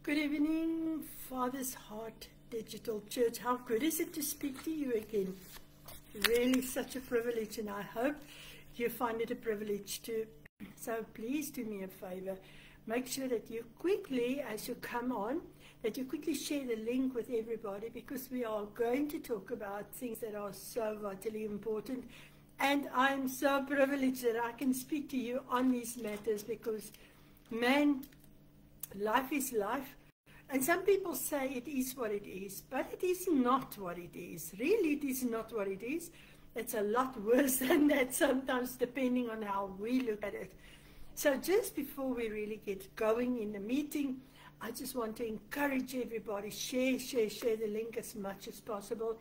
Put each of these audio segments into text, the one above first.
Good evening, Father's Heart Digital Church. How good is it to speak to you again? Really such a privilege, and I hope you find it a privilege too. So please do me a favor. Make sure that you quickly, as you come on, that you quickly share the link with everybody, because we are going to talk about things that are so vitally important. And I'm so privileged that I can speak to you on these matters, because, man, life is life. And some people say it is what it is, but it is not what it is. Really, it is not what it is. It's a lot worse than that sometimes, depending on how we look at it. So just before we really get going in the meeting, I just want to encourage everybody, share the link as much as possible.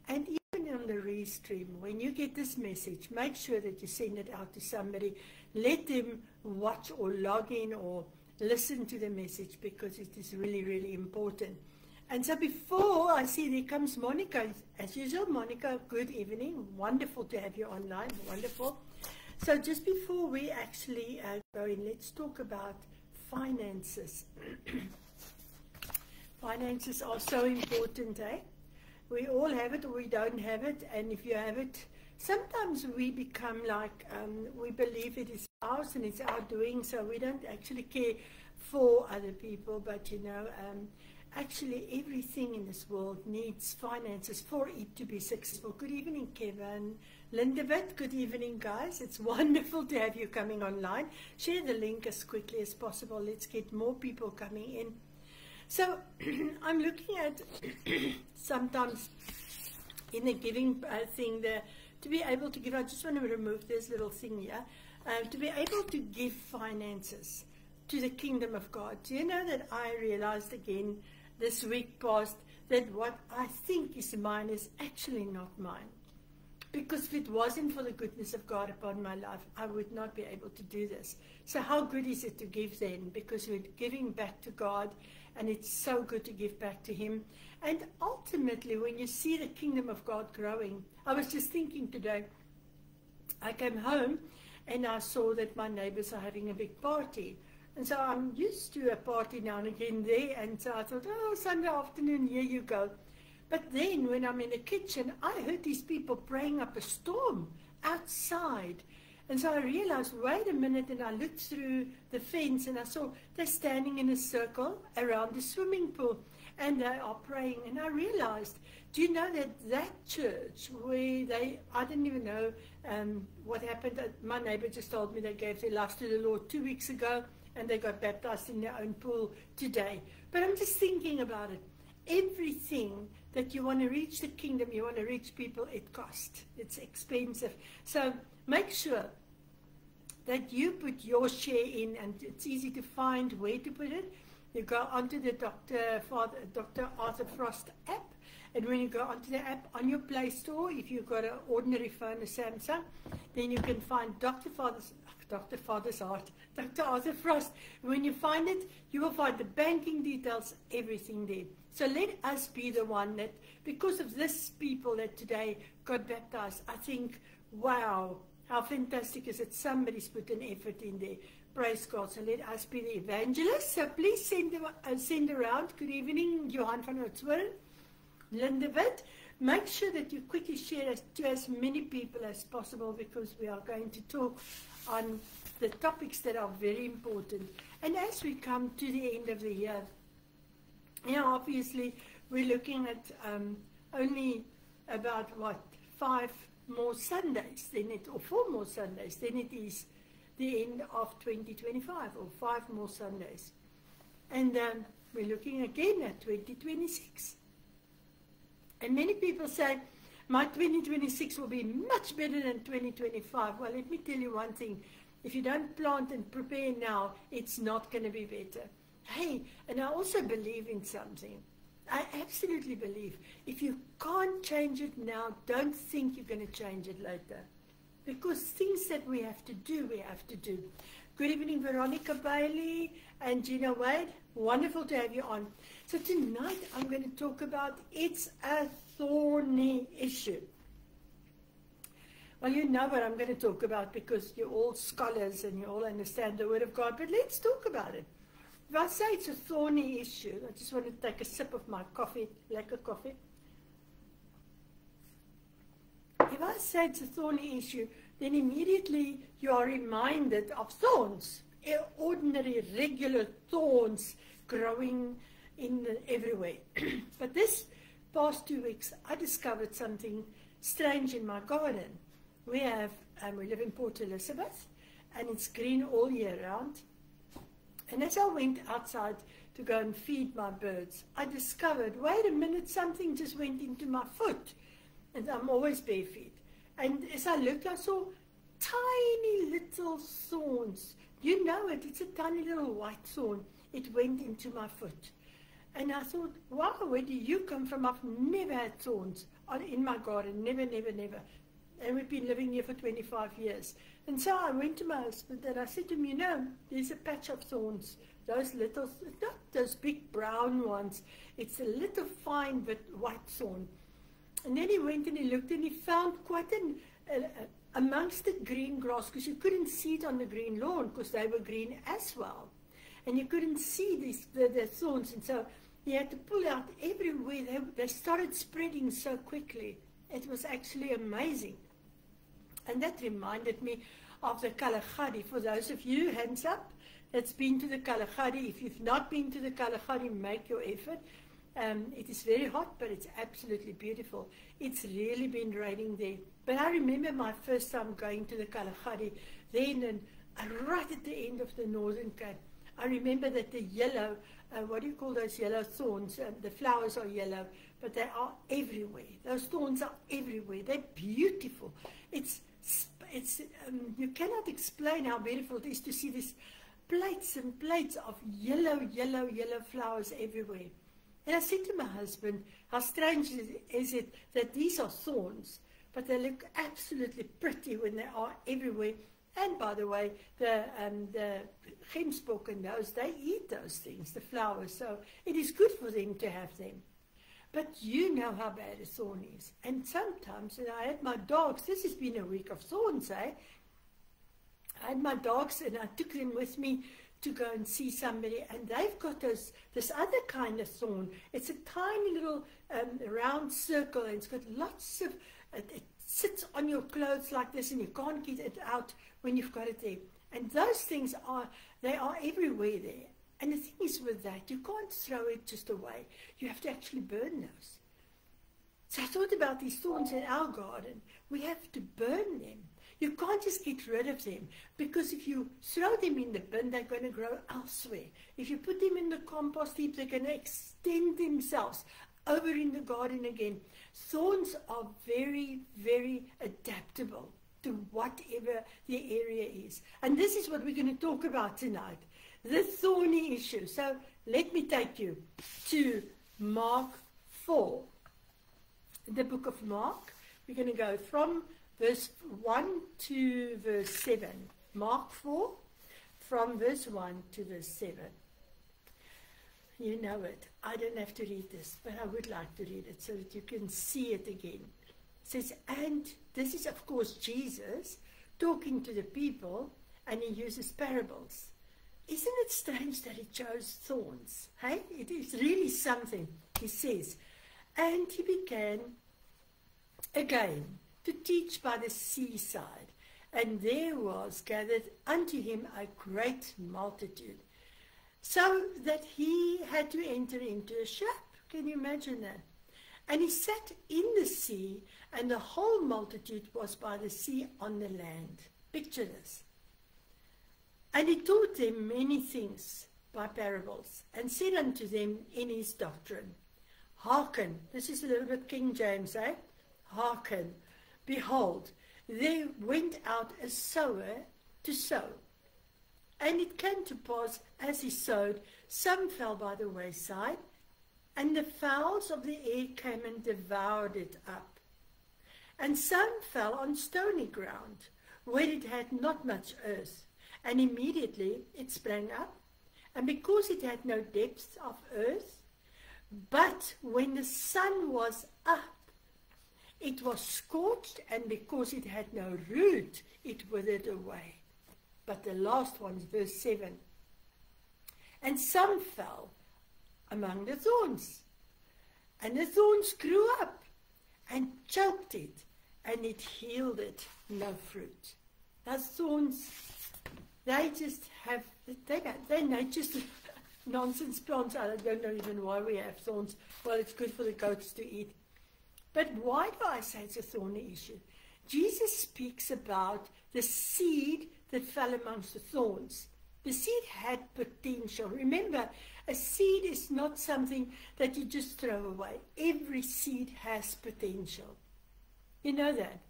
And even on the restream, when you get this message, make sure that you send it out to somebody. Let them watch or log in or listen to the message, because it is really, really important. And so before I see there comes Monica, as usual. Monica, good evening. Wonderful to have you online. Wonderful. So just before we actually go in, let's talk about finances. Finances are so important, eh? We all have it or we don't have it. And if you have it, sometimes we become like, we believe it is ours and it's our doing, so we don't actually care for other people. But you know, actually everything in this world needs finances for it to be successful. Good evening, Kevin. Lindavid, good evening, guys. It's wonderful to have you coming online. Share the link as quickly as possible. Let's get more people coming in. So I'm looking at sometimes in the giving thing, to be able to give, I just want to remove this little thing here, to be able to give finances to the kingdom of God. Do you know that I realized again this week past that what I think is mine is actually not mine? Because if it wasn't for the goodness of God upon my life, I would not be able to do this. So how good is it to give then? Because we're giving back to God, and it's so good to give back to Him. And ultimately, when you see the kingdom of God growing, I was just thinking today, I came home and I saw that my neighbors are having a big party. And so I'm used to a party now and again there, and so I thought, oh, Sunday afternoon, here you go. But then when I'm in the kitchen, I heard these people praying up a storm outside. And so I realized, wait a minute, and I looked through the fence and I saw they're standing in a circle around the swimming pool and they are praying. And I realized, do you know that that church where I didn't even know what happened. My neighbor just told me they gave their lives to the Lord 2 weeks ago and they got baptized in their own pool today. But I'm just thinking about it. Everything that you want to reach the kingdom, you want to reach people, it costs. It's expensive. So make sure that you put your share in, and it's easy to find where to put it. You go onto the Dr. Arthur Frost app, and when you go onto the app on your Play Store, if you've got an ordinary phone, a Samsung, then you can find Dr. Arthur Frost. When you find it, you will find the banking details, everything there. So let us be the one that, because of this people that today got baptized, I think, wow, how fantastic is it? Somebody's put an effort in there. Praise God. So let us be the evangelists. So please send around. Good evening, Johan van Oudtshoorn, Lindavid. Make sure that you quickly share to as many people as possible, because we are going to talk on the topics that are very important. And as we come to the end of the year, you know, obviously we're looking at only about, 5 more Sundays, or 4 more Sundays, then it is the end of 2025, or 5 more Sundays. And we're looking again at 2026. And many people say, my 2026 will be much better than 2025. Well, let me tell you one thing. If you don't plant and prepare now, it's not going to be better. Hey, and I also believe in something. I absolutely believe. If you can't change it now, don't think you're going to change it later. Because things that we have to do, we have to do. Good evening, Veronica Bailey and Gina Wade. Wonderful to have you on. So tonight I'm going to talk about, it's a thorny issue. Well, you know what I'm going to talk about, because you're all scholars and you all understand the Word of God. But let's talk about it. If I say it's a thorny issue, I just want to take a sip of my coffee, lekker coffee. If I say it's a thorny issue, then immediately you are reminded of thorns, ordinary, regular thorns growing everywhere. But this past 2 weeks, I discovered something strange in my garden. We live in Port Elizabeth, and it's green all year round. And as I went outside to go and feed my birds, I discovered, wait a minute, something just went into my foot. And I'm always bare feet. And as I looked, I saw tiny little thorns. You know it, it's a tiny little white thorn. It went into my foot. And I thought, wow, where do you come from? I've never had thorns in my garden, never, never, never. And we've been living here for 25 years. And so I went to my husband and I said to him, you know, there's a patch of thorns. Those little, not those big brown ones. It's a little fine but white thorn. And then he went and he looked and he found quite amongst the green grass, because you couldn't see it on the green lawn because they were green as well. And you couldn't see the thorns. And so he had to pull out everywhere. They started spreading so quickly. It was actually amazing. And that reminded me of the Kalahari. For those of you, hands up, that's been to the Kalahari. If you've not been to the Kalahari, make your effort. It is very hot, but it's absolutely beautiful. It's really been raining there. But I remember my first time going to the Kalahari then, and right at the end of the Northern Cape. I remember that the yellow, what do you call those yellow thorns? The flowers are yellow, but they are everywhere. Those thorns are everywhere. They're beautiful. You cannot explain how beautiful it is to see these plates and plates of yellow, yellow, yellow flowers everywhere. And I said to my husband, how strange is it that these are thorns, but they look absolutely pretty when they are everywhere. And by the way, the gemsbok and those, they eat those things, the flowers, so it is good for them to have them. But you know how bad a thorn is. And sometimes, and I had my dogs, this has been a week of thorns, eh? I had my dogs and I took them with me to go and see somebody, and they've got this other kind of thorn. It's a tiny little round circle, and it's got lots of, it sits on your clothes like this, and you can't get it out when you've got it there. And those things they are everywhere there. And the thing is with that, you can't throw it just away. You have to actually burn those. So I thought about these thorns in our garden. We have to burn them. You can't just get rid of them, because if you throw them in the bin, they're going to grow elsewhere. If you put them in the compost heap, they're going to extend themselves over in the garden again. Thorns are very, very adaptable to whatever the area is. And this is what we're going to talk about tonight, the thorny issue. So let me take you to Mark 4, the book of Mark. We're going to go from verse 1 to verse 7. Mark 4, from verse 1 to verse 7. You know it. I don't have to read this, but I would like to read it so that you can see it again. It says, and this is, of course, Jesus talking to the people, and he uses parables. Isn't it strange that he chose thorns? Hey, it is really something. He says, and he began again to teach by the seaside, and there was gathered unto him a great multitude, so that he had to enter into a ship. Can you imagine that? And he sat in the sea, and the whole multitude was by the sea on the land. Picture this. And he taught them many things by parables, and said unto them in his doctrine, hearken. This is a little bit King James, eh? Hearken. Behold, there went out a sower to sow. And it came to pass, as he sowed, some fell by the wayside, and the fowls of the air came and devoured it up. And some fell on stony ground, where it had not much earth, and immediately it sprang up, and because it had no depth of earth, but when the sun was up, it was scorched, and because it had no root, it withered away. But the last one, verse 7. And some fell among the thorns. And the thorns grew up and choked it, and it yielded no fruit. Those thorns, they just have, they're nature's nonsense plants. I don't know even why we have thorns. Well, it's good for the goats to eat. But why do I say it's a thorny issue? Jesus speaks about the seed that fell amongst the thorns. The seed had potential. Remember, a seed is not something that you just throw away. Every seed has potential. You know that.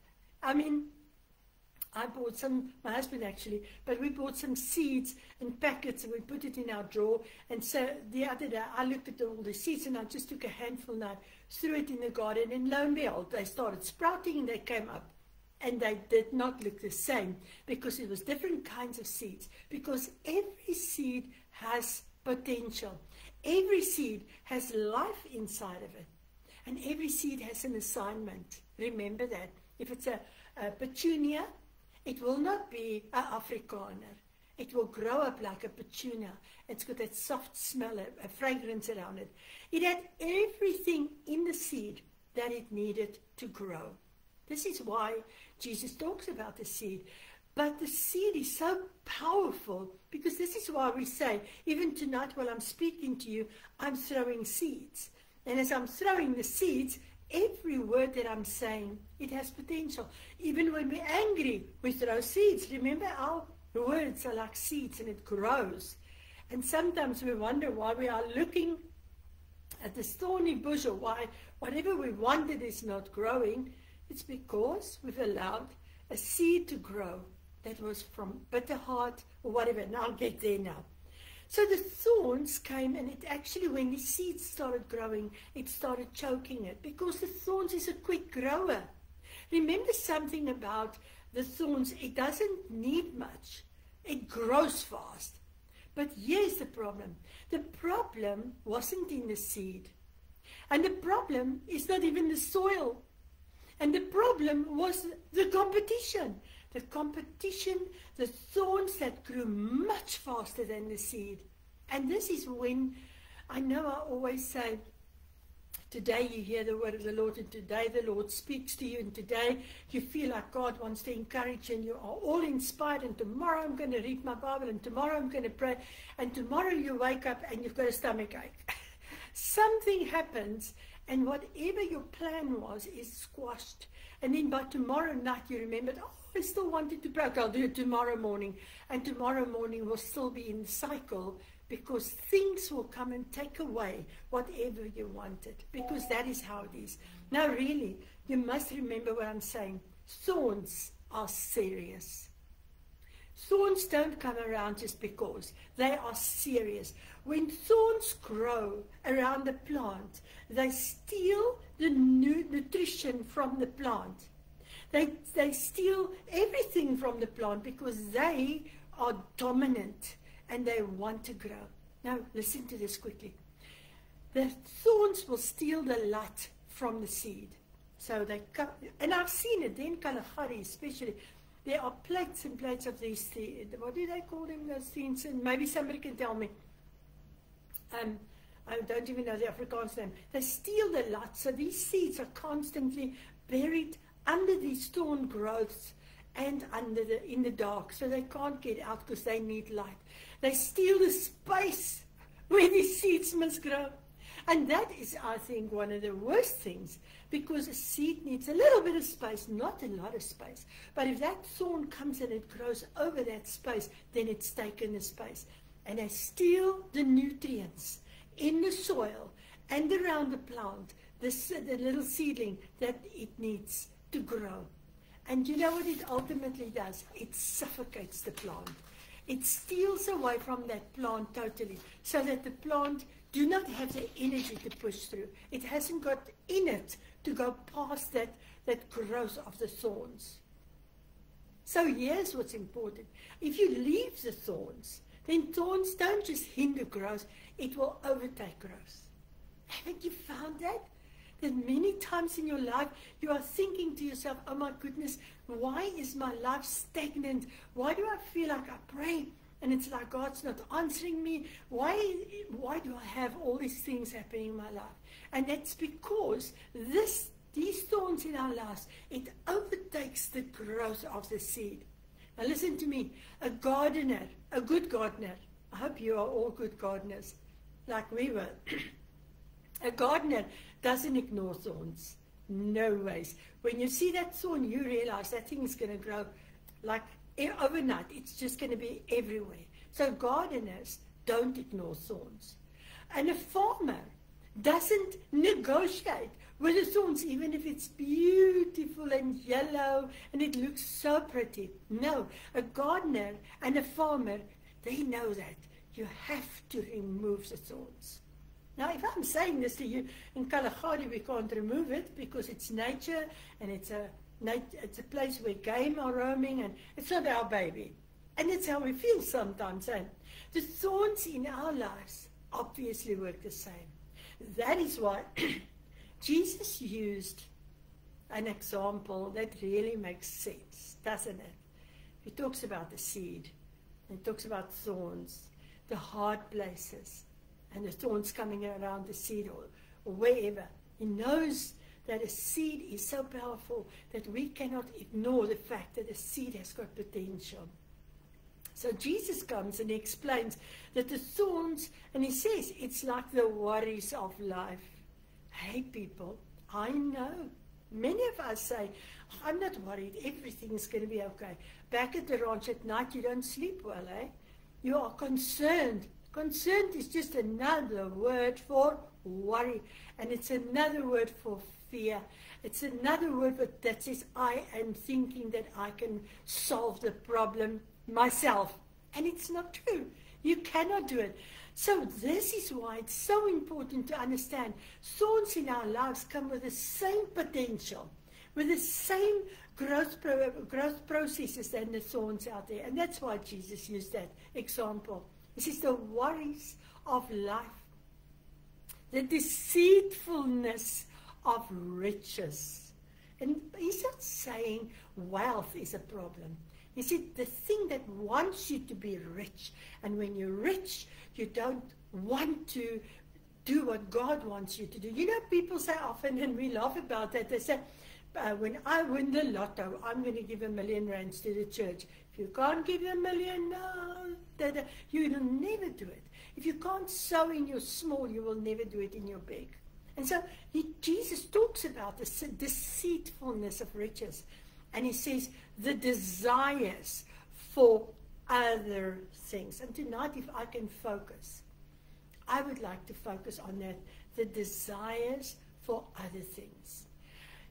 I mean, I bought some, my husband actually, but we bought some seeds in packets and we put it in our drawer. And so the other day I looked at all the seeds and I just took a handful now, threw it in the garden, and lo and behold, they started sprouting and they came up. And they did not look the same because it was different kinds of seeds. Because every seed has potential. Every seed has life inside of it. And every seed has an assignment. Remember that. If it's a petunia, it will not be an Afrikaner. It will grow up like a petunia. It's got that soft smell, a fragrance around it. It had everything in the seed that it needed to grow. This is why Jesus talks about the seed. But the seed is so powerful because this is why we say, even tonight while I'm speaking to you, I'm throwing seeds. And as I'm throwing the seeds, every word that I'm saying, it has potential. Even when we're angry, we throw seeds. Remember, our words are like seeds and it grows. And sometimes we wonder why we are looking at this thorny bush or why whatever we wanted is not growing. It's because we've allowed a seed to grow that was from bitter heart or whatever. And I'll get there now. So the thorns came, and it actually, when the seeds started growing, it started choking it because the thorns is a quick grower. Remember something about the thorns, it doesn't need much. It grows fast. But here's the problem. The problem wasn't in the seed. And the problem is not even the soil. And the problem was the competition. The competition, the thorns that grew much faster than the seed. And this is when, I know I always say, today you hear the word of the Lord, and today the Lord speaks to you, and today you feel like God wants to encourage you, and you are all inspired, and tomorrow I'm going to read my Bible, and tomorrow I'm going to pray, and tomorrow you wake up and you've got a stomach ache. Something happens, and whatever your plan was is squashed. And then by tomorrow night you remembered, oh, I still wanted to pray. I'll do it tomorrow morning. And tomorrow morning will still be in the cycle because things will come and take away whatever you wanted. Because that is how it is. Now really, you must remember what I'm saying. Thorns are serious. Thorns don't come around just because. They are serious. When thorns grow around the plant, they steal the nutrition from the plant. They steal everything from the plant because they are dominant and they want to grow. Now, listen to this quickly. The thorns will steal the light from the seed. So they come, and I've seen it in Kalahari especially. There are plates and plates of these, what do they call them, those things? And maybe somebody can tell me. I don't even know the Afrikaans name. They steal the light. So these seeds are constantly buried under these thorn growths and in the dark. So they can't get out because they need light. They steal the space where these seeds must grow. And that is, I think, one of the worst things, because a seed needs a little bit of space, not a lot of space. But if that thorn comes and it grows over that space, then it's taken the space. And they steal the nutrients in the soil and around the plant, the little seedling that it needs to grow. And you know what it ultimately does? It suffocates the plant. It steals away from that plant totally, so that the plant do not have the energy to push through. It hasn't got in it to go past that growth of the thorns. So here's what's important. If you leave the thorns, then thorns don't just hinder growth, it will overtake growth. Haven't you found that? That many times in your life you are thinking to yourself, oh my goodness, why is my life stagnant? Why do I feel like I pray And it's like, God's not answering me. Why do I have all these things happening in my life? And that's because these thorns in our lives, it overtakes the growth of the seed. Now listen to me. A gardener, a good gardener, I hope you are all good gardeners, like we were. A gardener doesn't ignore thorns. No ways. When you see that thorn, you realize that thing is going to grow like overnight. It's just going to be everywhere. So gardeners don't ignore thorns. And a farmer doesn't negotiate with the thorns, even if it's beautiful and yellow and it looks so pretty. No, a gardener and a farmer, they know that you have to remove the thorns. Now, if I'm saying this to you, in Kalahari we can't remove it because it's nature and it's a place where game are roaming and it's not our baby. And it's how we feel sometimes. And the thorns in our lives obviously work the same. That is why Jesus used an example that really makes sense, doesn't it? He talks about the seed, he talks about thorns, the hard places, and the thorns coming around the seed or wherever. He knows that a seed is so powerful that we cannot ignore the fact that a seed has got potential. So Jesus comes and he explains that the thorns, and he says it's like the worries of life. Hey people, I know. Many of us say, I'm not worried, everything's going to be okay. Back at the ranch at night, you don't sleep well, eh? You are concerned. Concerned is just another word for worry. And it's another word for fear. It's another word that says, I am thinking that I can solve the problem myself. And it's not true. You cannot do it. So this is why it's so important to understand thorns in our lives come with the same potential, with the same growth processes than the thorns out there. And that's why Jesus used that example. He says the worries of life, the deceitfulness of riches. And he's not saying wealth is a problem. He said the thing that wants you to be rich. And when you're rich, you don't want to do what God wants you to do. You know, people say often, and we laugh about that, they say, when I win the lotto, I'm going to give R1 million to the church. If you can't give $1 million, no, you will never do it. If you can't sow in your small, you will never do it in your big. And so Jesus talks about the deceitfulness of riches. And he says the desires for other things. And tonight, if I can focus, I would like to focus on that, the desires for other things.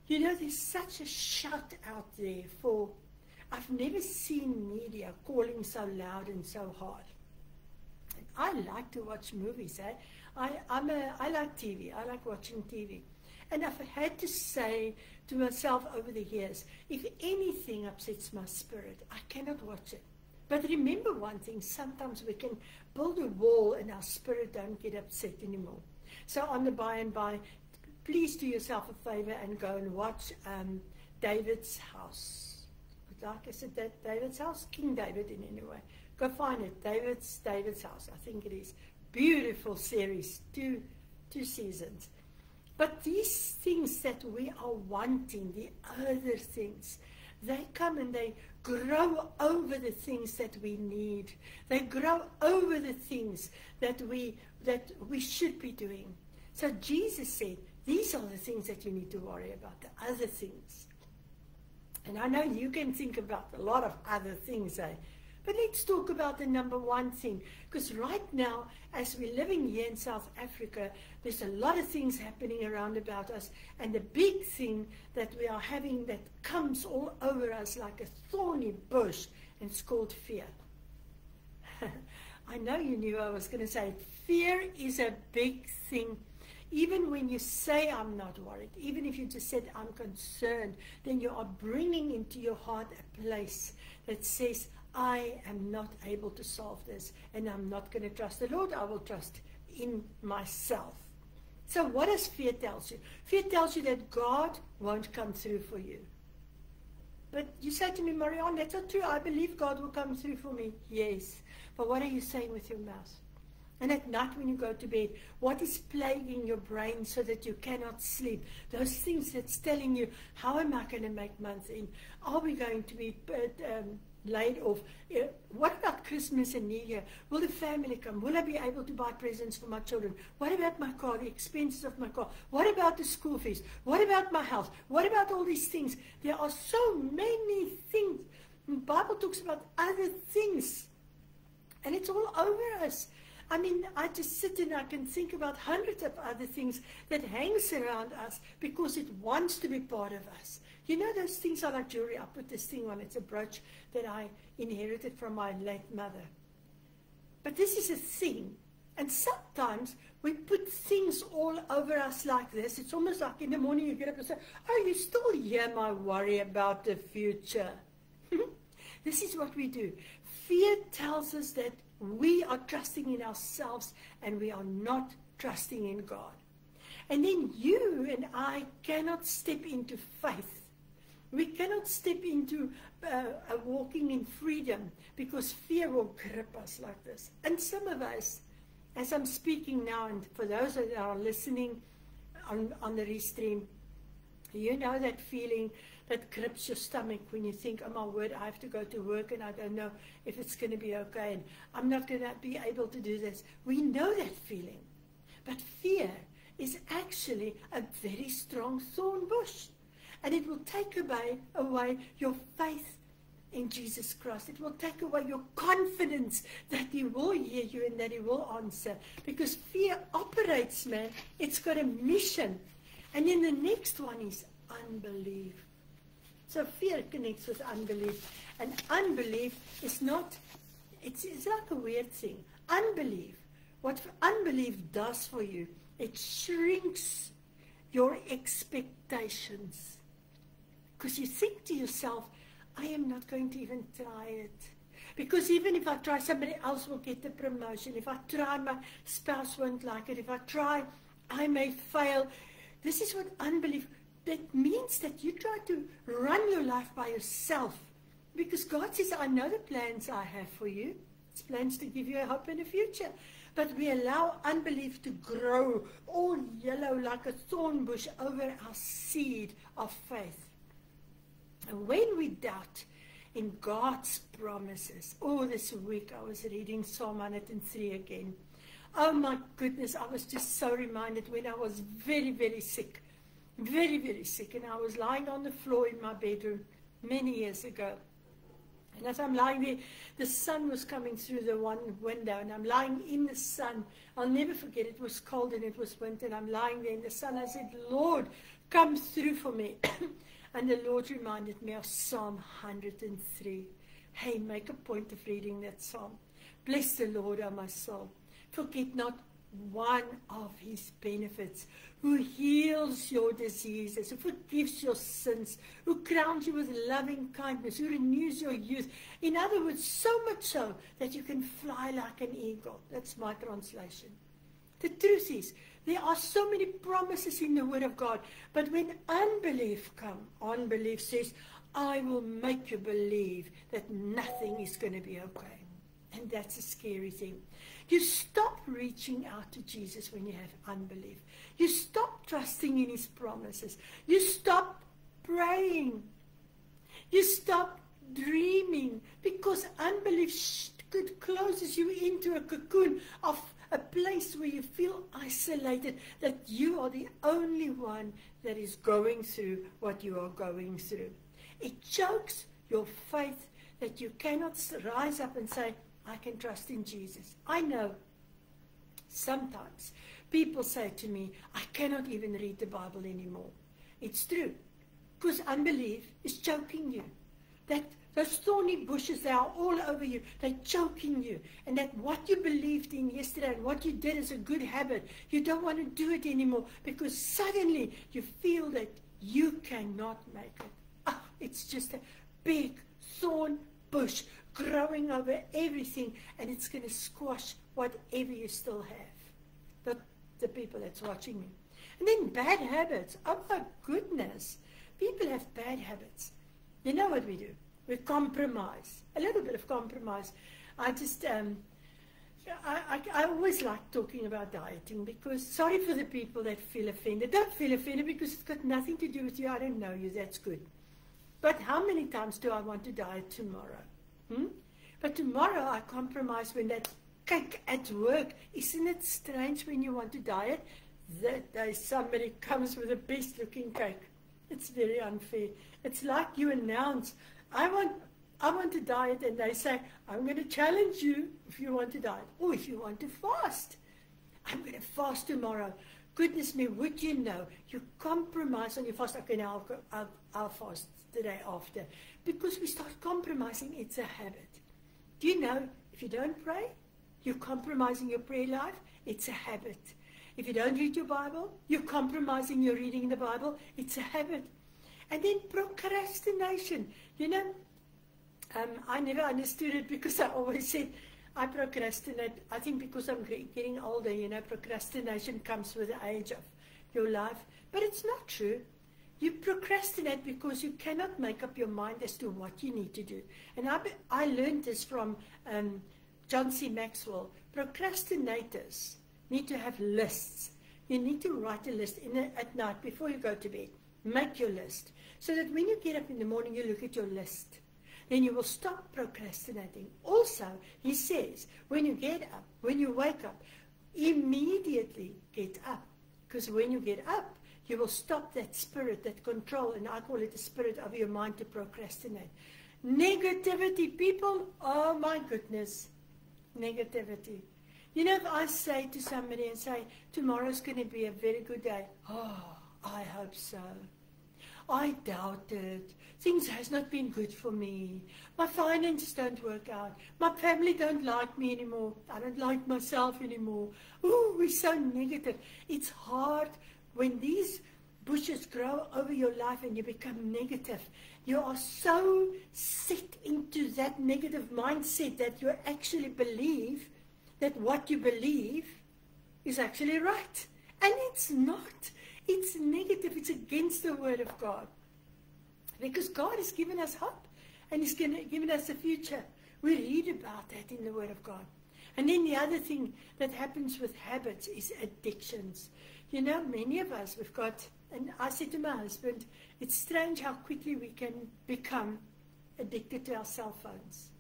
You know, there's such a shout out there for, I've never seen media calling so loud and so hard. And I like to watch movies. I like TV. I like watching TV. And I've had to say to myself over the years, if anything upsets my spirit, I cannot watch it. But remember one thing, sometimes we can build a wall and our spirit don't get upset anymore. So on the by and by, please do yourself a favor and go and watch David's House. Like I said, David's House, King David in any way. Go find it, David's House, I think it is. Beautiful series, two seasons. But these things that we are wanting, the other things, they come and they grow over the things that we need. They grow over the things that we should be doing. So Jesus said, these are the things that you need to worry about, the other things. And I know you can think about a lot of other things, but let's talk about the number one thing. Because right now, as we're living here in South Africa, there's a lot of things happening around about us. And the big thing that we are having that comes all over us like a thorny bush, and it's called fear. I know you knew I was going to say, fear is a big thing. Even when you say, I'm not worried, even if you just said, I'm concerned, then you are bringing into your heart a place that says, I am not able to solve this, and I'm not going to trust the Lord. I will trust in myself. So what does fear tell you? Fear tells you that God won't come through for you. But you say to me, Marianne, that's not true. I believe God will come through for me. Yes. But what are you saying with your mouth? And at night when you go to bed, what is plaguing your brain so that you cannot sleep? Those things that's telling you, how am I going to make months in? Are we going to be laid off? What about Christmas and New Year? Will the family come? Will I be able to buy presents for my children? What about my car, the expenses of my car? What about the school fees? What about my house? What about all these things? There are so many things. The Bible talks about other things. And it's all over us. I mean, I just sit and I can think about hundreds of other things that hangs around us because it wants to be part of us. You know, those things are like jewelry. I put this thing on. It's a brooch that I inherited from my late mother. But this is a thing. And sometimes we put things all over us like this. It's almost like in the morning you get up and say, oh, you still hear my worry about the future. This is what we do. Fear tells us that we are trusting in ourselves and we are not trusting in God. And then you and I cannot step into faith. We cannot step into walking in freedom because fear will grip us like this. And some of us, as I'm speaking now, and for those that are listening on the restream, you know that feeling that grips your stomach when you think, oh my word, I have to go to work and I don't know if it's going to be okay and I'm not going to be able to do this. We know that feeling. But fear is actually a very strong thorn bush. And it will take away your faith in Jesus Christ. It will take away your confidence that He will hear you and that He will answer. Because fear operates, man. It's got a mission. And then the next one is unbelief. So fear connects with unbelief. And unbelief is not, it's like a weird thing. Unbelief, what unbelief does for you, it shrinks your expectations. Because you think to yourself, I am not going to even try it. Because even if I try, somebody else will get the promotion. If I try, my spouse won't like it. If I try, I may fail. This is what unbelief, that means that you try to run your life by yourself. Because God says, I know the plans I have for you. It's plans to give you a hope and a future. But we allow unbelief to grow all yellow like a thorn bush over our seed of faith. And when we doubt in God's promises, this week I was reading Psalm 103 again. Oh my goodness, I was just so reminded when I was very, very sick. Very, very sick. And I was lying on the floor in my bedroom many years ago. And as I'm lying there, the sun was coming through the one window. And I'm lying in the sun. I'll never forget, it was cold and it was winter. And I'm lying there in the sun. I said, Lord, come through for me. And the Lord reminded me of Psalm 103. Hey, make a point of reading that psalm. Bless the Lord, O my soul. Forget not one of His benefits, who heals your diseases, who forgives your sins, who crowns you with loving kindness, who renews your youth. In other words, so much so that you can fly like an eagle. That's my translation. The truth is, there are so many promises in the Word of God, but when unbelief comes, unbelief says, I will make you believe that nothing is going to be okay. And that's a scary thing. You stop reaching out to Jesus when you have unbelief. You stop trusting in His promises. You stop praying. You stop dreaming because unbelief closes you into a cocoon of a place where you feel isolated, that you are the only one that is going through what you are going through. It chokes your faith that you cannot rise up and say, I can trust in Jesus. I know sometimes people say to me, I cannot even read the Bible anymore. It's true, because unbelief is choking you. That those thorny bushes, they are all over you. They're choking you. And that what you believed in yesterday and what you did as a good habit, you don't want to do it anymore because suddenly you feel that you cannot make it. It's just a big thorn bush growing over everything, and it's going to squash whatever you still have. The people that's watching me. And then bad habits. Oh my goodness. People have bad habits. You know what we do? We compromise. A little bit of compromise. I just, I always like talking about dieting because, sorry for the people that feel offended. Don't feel offended because it's got nothing to do with you. I don't know you. That's good. But how many times do I want to diet tomorrow? But tomorrow I compromise when that cake at work. Isn't it strange when you want to diet that somebody comes with the best looking cake? It's very unfair. It's like you announce, I want to diet, and they say, I'm going to challenge you if you want to diet. Or if you want to fast. I'm going to fast tomorrow. Goodness me, would you know, you compromise on your fast. Okay, now I'll fast the day after. Because we start compromising, it's a habit. Do you know, if you don't pray, you're compromising your prayer life, it's a habit. If you don't read your Bible, you're compromising your reading the Bible, it's a habit. And then procrastination. You know, I never understood it because I always said, I procrastinate. I think because I'm getting older, you know, procrastination comes with the age of your life. But it's not true. You procrastinate because you cannot make up your mind as to what you need to do. And I learned this from John C. Maxwell. Procrastinators need to have lists. You need to write a list at night before you go to bed. Make your list. So that when you get up in the morning, you look at your list. Then you will stop procrastinating. Also, he says, when you get up, when you wake up, immediately get up. Because when you get up, you will stop that spirit, that control, and I call it the spirit of your mind to procrastinate. Negativity, people, oh my goodness, negativity. You know, if I say to somebody and say, tomorrow's going to be a very good day. Oh, I hope so. I doubt it. Things has not been good for me. My finances don't work out. My family don't like me anymore. I don't like myself anymore. Ooh, we're so negative. It's hard when these bushes grow over your life and you become negative. You are so set into that negative mindset that you actually believe that what you believe is actually right. And it's not. It's negative. It's against the Word of God. Because God has given us hope. And He's given us a future. We read about that in the Word of God. And then the other thing that happens with habits is addictions. You know, many of us, we've got, and I said to my husband, it's strange how quickly we can become addicted to our cell phones.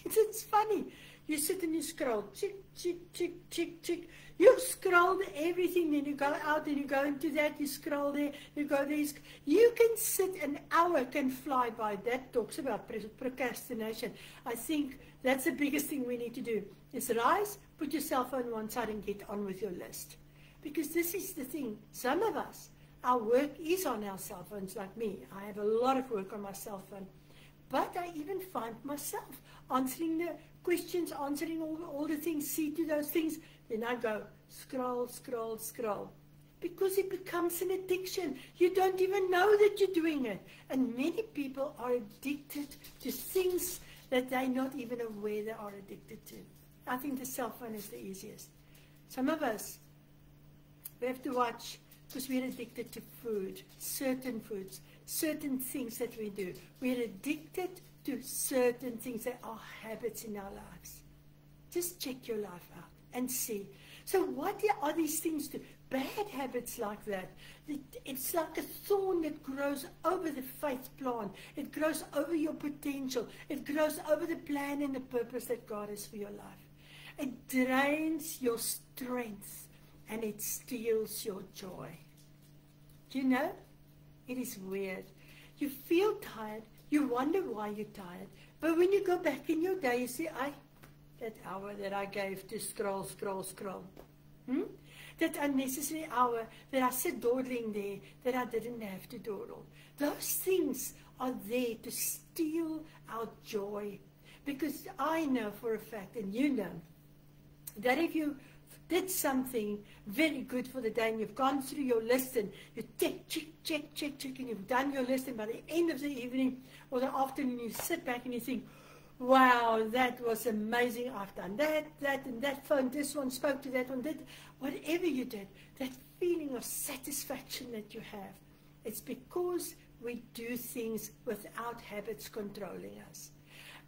It's funny. You sit and you scroll, chick, chick, chick, chick, chick. You scroll everything, then you go out and you go into that, you scroll there, you go there. You can sit, an hour can fly by. That talks about procrastination. I think that's the biggest thing we need to do, is rise, put your cell phone on one side and get on with your list. Because this is the thing, some of us, our work is on our cell phones, like me. I have a lot of work on my cell phone. But I even find myself answering the questions, answering all the things, see to those things. Then I go, scroll, scroll, scroll. Because it becomes an addiction. You don't even know that you're doing it. And many people are addicted to things that they're not even aware they are addicted to. I think the cell phone is the easiest. Some of us, we have to watch because we're addicted to food, certain foods, certain things that we do. We're addicted to certain things that are habits in our lives. Just check your life out and see. So what are these things to? Bad habits like that. It's like a thorn that grows over the faith plant. It grows over your potential. It grows over the plan and the purpose that God has for your life. It drains your strength and it steals your joy. Do you know? It is weird. You feel tired. You wonder why you're tired. But when you go back in your day, you say, that hour that I gave to scroll, scroll, scroll. That unnecessary hour that I sit dawdling there that I didn't have to dawdle. Those things are there to steal our joy. Because I know for a fact, and you know, that if you did something very good for the day and you've gone through your list and you check, and you've done your list, and by the end of the evening or the afternoon you sit back and you think, wow, that was amazing, I've done that, and that phone, this one spoke to that one, did whatever you did, that feeling of satisfaction that you have, it's because we do things without habits controlling us.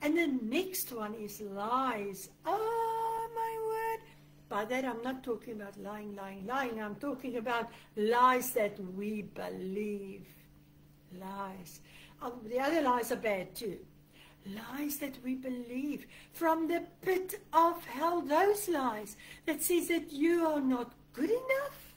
And the next one is lies. Oh, my word. By that, I'm not talking about lying. I'm talking about lies that we believe. Lies. The other lies are bad too. Lies that we believe from the pit of hell. Those lies that says that you are not good enough.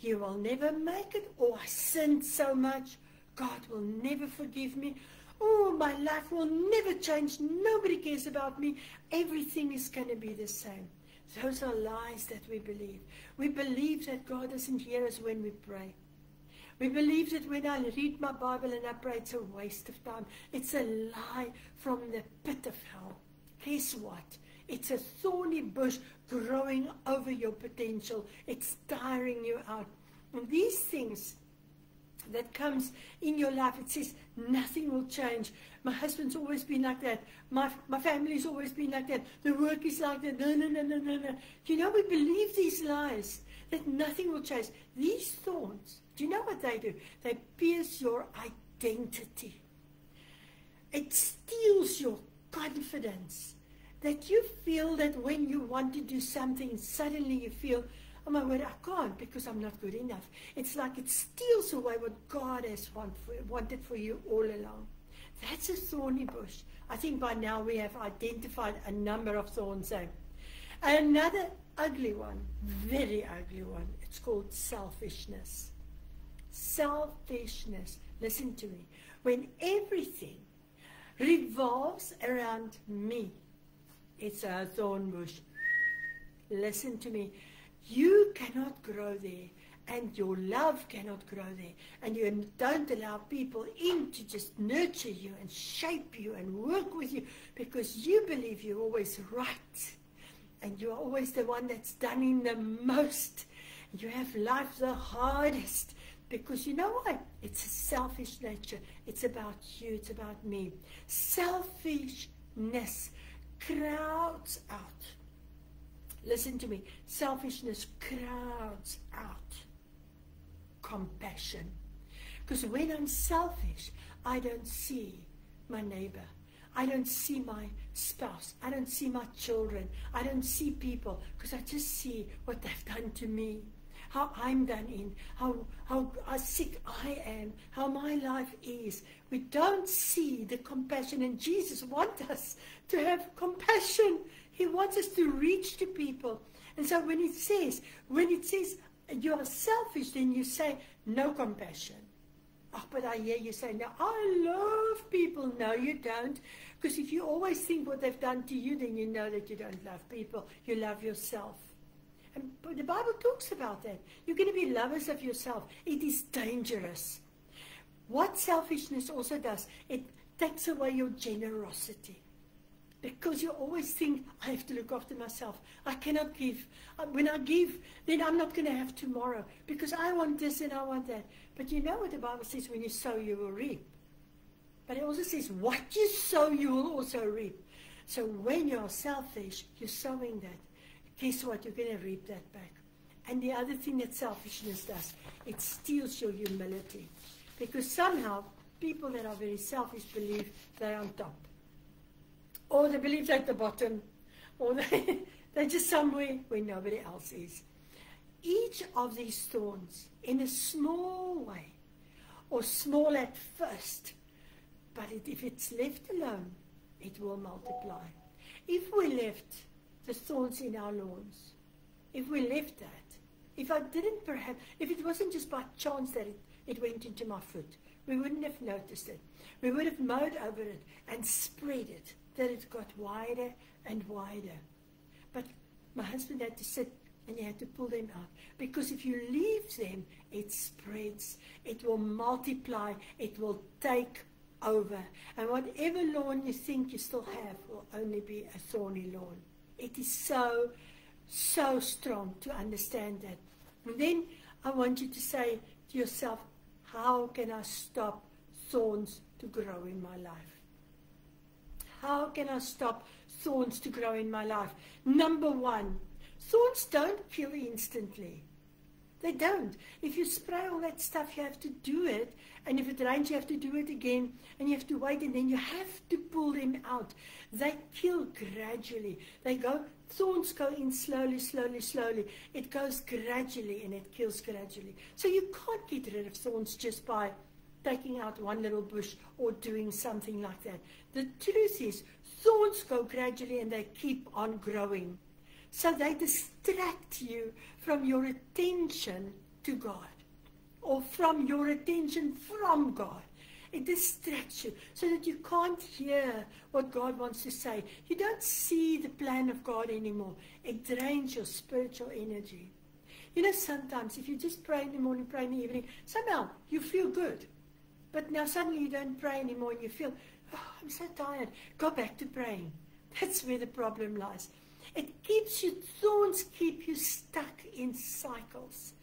You will never make it. Oh, I sinned so much. God will never forgive me. Oh, my life will never change. Nobody cares about me. Everything is going to be the same. Those are lies that we believe. We believe that God doesn't hear us when we pray. We believe that when I read my Bible and I pray, it's a waste of time. It's a lie from the pit of hell. Guess what? It's a thorny bush growing over your potential. It's tiring you out. And these things that comes in your life, it says nothing will change. My husband's always been like that. My family's always been like that. The work is like that. No. You know, we believe these lies that nothing will change. These thorns, do you know what they do? They pierce your identity. It steals your confidence. That you feel that when you want to do something, suddenly you feel, oh my word, I can't because I'm not good enough. It's like it steals away what God has wanted for you all along. That's a thorny bush. I think by now we have identified a number of thorns there. Another ugly one, very ugly one, it's called selfishness. Selfishness. Listen to me. When everything revolves around me, it's a thorn bush. Listen to me. You cannot grow there, and your love cannot grow there, and you don't allow people in to just nurture you and shape you and work with you because you believe you're always right, and you're always the one that's done in the most. You have life the hardest because you know what? It's a selfish nature. It's about you. It's about me. Selfishness crowds out. Listen to me. Selfishness crowds out compassion. Because when I'm selfish, I don't see my neighbor. I don't see my spouse. I don't see my children. I don't see people because I just see what they've done to me. How I'm done in, how sick I am, how my life is. We don't see the compassion, and Jesus wants us to have compassion. He wants us to reach to people. And so when it says you are selfish, then you say no compassion. Oh, but I hear you say, no, I love people. No, you don't. Because if you always think what they've done to you, then you know that you don't love people. You love yourself. And the Bible talks about that. You're going to be lovers of yourself. It is dangerous. What selfishness also does, it takes away your generosity. Because you always think, I have to look after myself. I cannot give. When I give, then I'm not going to have tomorrow. Because I want this and I want that. But you know what the Bible says, when you sow, you will reap. But it also says, what you sow, you will also reap. So when you're selfish, you're sowing that. Guess what? You're going to reap that back. And the other thing that selfishness does, it steals your humility. Because somehow, people that are very selfish believe they're on top. Or they believe they're at the bottom. Or they're just somewhere where nobody else is. Each of these thorns, in a small way, or small at first, but if it's left alone, it will multiply. If we left the thorns in our lawns, if we left that, if it wasn't just by chance that it went into my foot, we wouldn't have noticed it. We would have mowed over it and spread it, that it got wider and wider. But my husband had to sit and he had to pull them out. Because if you leave them, it spreads, it will multiply, it will take over. And whatever lawn you think you still have will only be a thorny lawn. It is so, so strong to understand that. And then I want you to say to yourself, how can I stop thorns to grow in my life? How can I stop thorns to grow in my life? Number one, thorns don't kill instantly. They don't. If you spray all that stuff, you have to do it. And if it rains, you have to do it again. And you have to wait, and then you have to pull them out. They kill gradually. Thorns go in slowly, slowly, slowly. It goes gradually, and it kills gradually. So you can't get rid of thorns just by taking out one little bush or doing something like that. The truth is, thorns go gradually, and they keep on growing. So they distract you from your attention to God, or from your attention from God. It distracts you so that you can't hear what God wants to say. You don't see the plan of God anymore. It drains your spiritual energy. You know, sometimes if you just pray in the morning, pray in the evening, somehow you feel good. But now suddenly you don't pray anymore and you feel, oh, I'm so tired. Go back to praying. That's where the problem lies. It keeps you, thorns keep you stuck in cycles.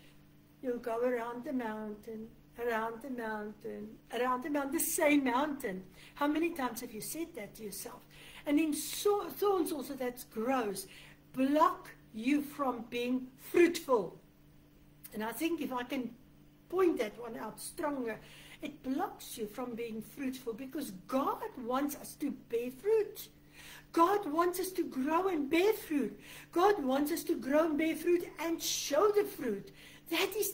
You'll go around the mountain, around the mountain, around the mountain, the same mountain. How many times have you said that to yourself? And then thorns also that grows block you from being fruitful. And I think if I can point that one out stronger, it blocks you from being fruitful because God wants us to bear fruit. God wants us to grow and bear fruit. God wants us to grow and bear fruit and show the fruit. That is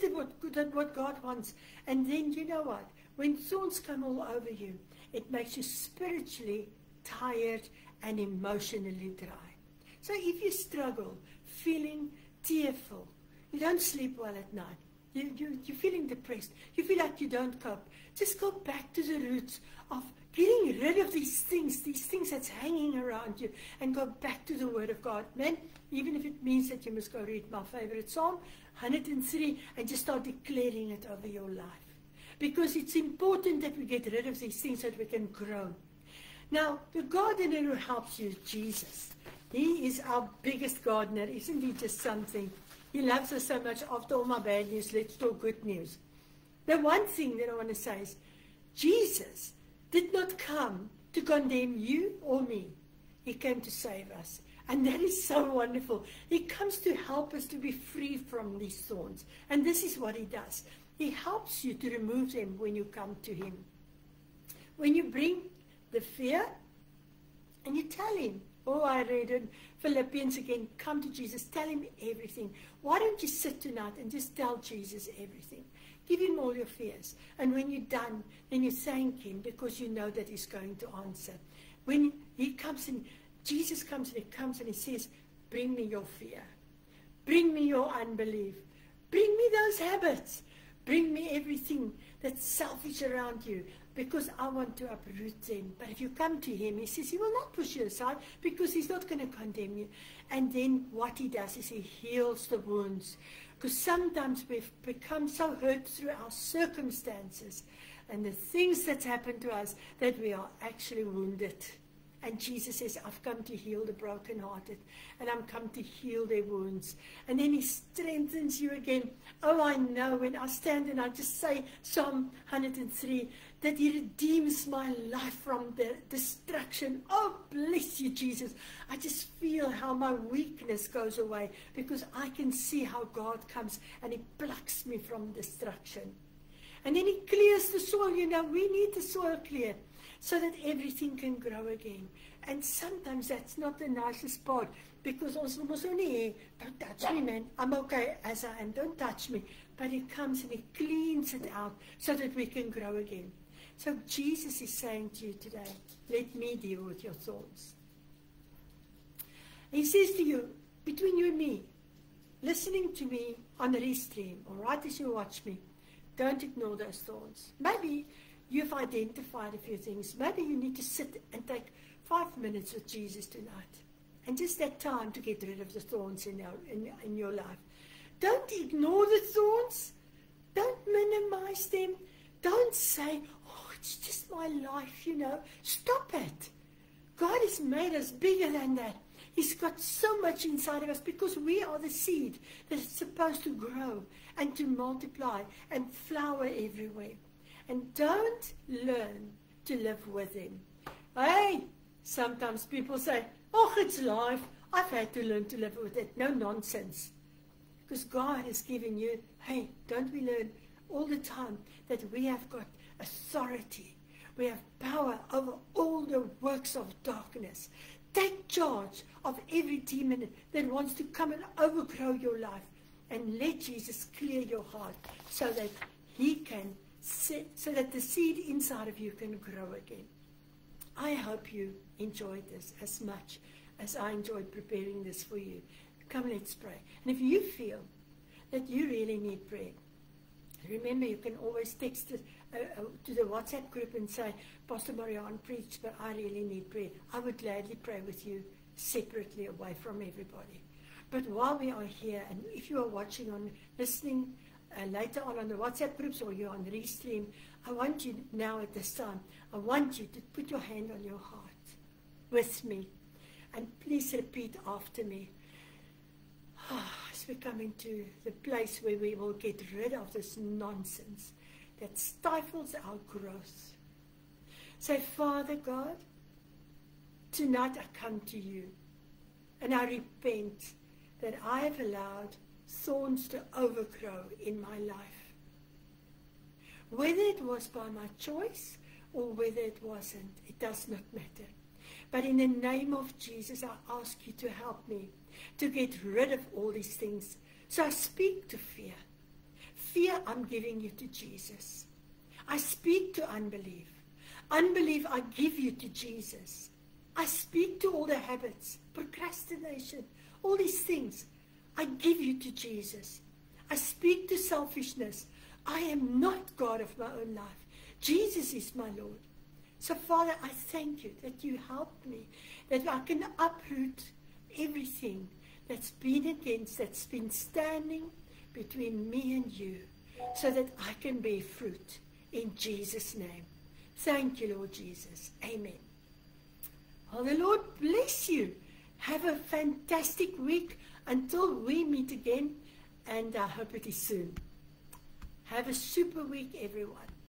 what God wants. And then you know what? When thorns come all over you, it makes you spiritually tired and emotionally dry. So if you struggle, feeling tearful, you don't sleep well at night, you're feeling depressed, you feel like you don't cope, just go back to the roots of getting rid of these things that's hanging around you, and go back to the Word of God. Man, even if it means that you must go read my favorite Psalm, 103, and just start declaring it over your life. Because it's important that we get rid of these things so that we can grow. Now, the gardener who helps you is Jesus. He is our biggest gardener. Isn't he just something? He loves us so much. After all my bad news, let's talk good news. The one thing that I want to say is, Jesus did not come to condemn you or me. He came to save us. And that is so wonderful. He comes to help us to be free from these thorns. And this is what he does. He helps you to remove them when you come to him. When you bring the fear and you tell him, oh, I read in Philippians again, come to Jesus, tell him everything. Why don't you sit tonight and just tell Jesus everything? Give him all your fears. And when you're done, then you thank him because you know that he's going to answer. When he comes in, Jesus comes and he says, bring me your fear. Bring me your unbelief. Bring me those habits. Bring me everything that's selfish around you because I want to uproot them. But if you come to him, he says he will not push you aside because he's not going to condemn you. And then what he does is he heals the wounds. Because sometimes we've become so hurt through our circumstances and the things that's happened to us that we are actually wounded. And Jesus says, I've come to heal the brokenhearted, and I'm come to heal their wounds. And then he strengthens you again. Oh, I know when I stand and I just say Psalm 103, that he redeems my life from the destruction. Oh, bless you, Jesus. I just feel how my weakness goes away because I can see how God comes and he plucks me from destruction. And then he clears the soil. You know, we need the soil cleared so that everything can grow again. And sometimes that's not the nicest part because also, don't touch me, man. I'm okay as I am. Don't touch me. But he comes and he cleans it out so that we can grow again. So Jesus is saying to you today, let me deal with your thorns. He says to you, between you and me, listening to me on the restream, or right as you watch me, don't ignore those thorns. Maybe you've identified a few things. Maybe you need to sit and take 5 minutes with Jesus tonight. And just that time to get rid of the thorns in your life. Don't ignore the thorns. Don't minimize them. Don't say, oh, it's just my life, you know. Stop it. God has made us bigger than that. He's got so much inside of us because we are the seed that is supposed to grow and to multiply and flower everywhere. And don't learn to live with him. Hey, sometimes people say, oh, it's life. I've had to learn to live with it. No nonsense. Because God has given you, hey, don't we learn all the time that we have got authority. We have power over all the works of darkness. Take charge of every demon that wants to come and overgrow your life. And let Jesus clear your heart so that he can, so that the seed inside of you can grow again. I hope you enjoyed this as much as I enjoyed preparing this for you. Come, let's pray. And if you feel that you really need prayer, remember, you can always text it, to the WhatsApp group and say, Pastor Marianne preached, but I really need prayer. I would gladly pray with you separately away from everybody. But while we are here, and if you are watching on, listening later on the WhatsApp groups, or you're on Restream, I want you now at this time, I want you to put your hand on your heart with me. And please repeat after me. As we come into the place where we will get rid of this nonsense that stifles our growth. Say, Father God, tonight I come to you and I repent that I have allowed thorns to overgrow in my life. Whether it was by my choice or whether it wasn't, it does not matter. But in the name of Jesus, I ask you to help me to get rid of all these things. So I speak to fear. Fear, I'm giving you to Jesus. I speak to unbelief. Unbelief, I give you to Jesus. I speak to all the habits, procrastination, all these things. I give you to Jesus. I speak to selfishness. I am not God of my own life. Jesus is my Lord. So, Father, I thank you that you helped me, that I can uproot everything that's been against, that's been standing between me and you, so that I can bear fruit in Jesus' name. Thank you, Lord Jesus. Amen. Oh, the Lord bless you. Have a fantastic week until we meet again, and I hope it is soon. Have a super week, everyone.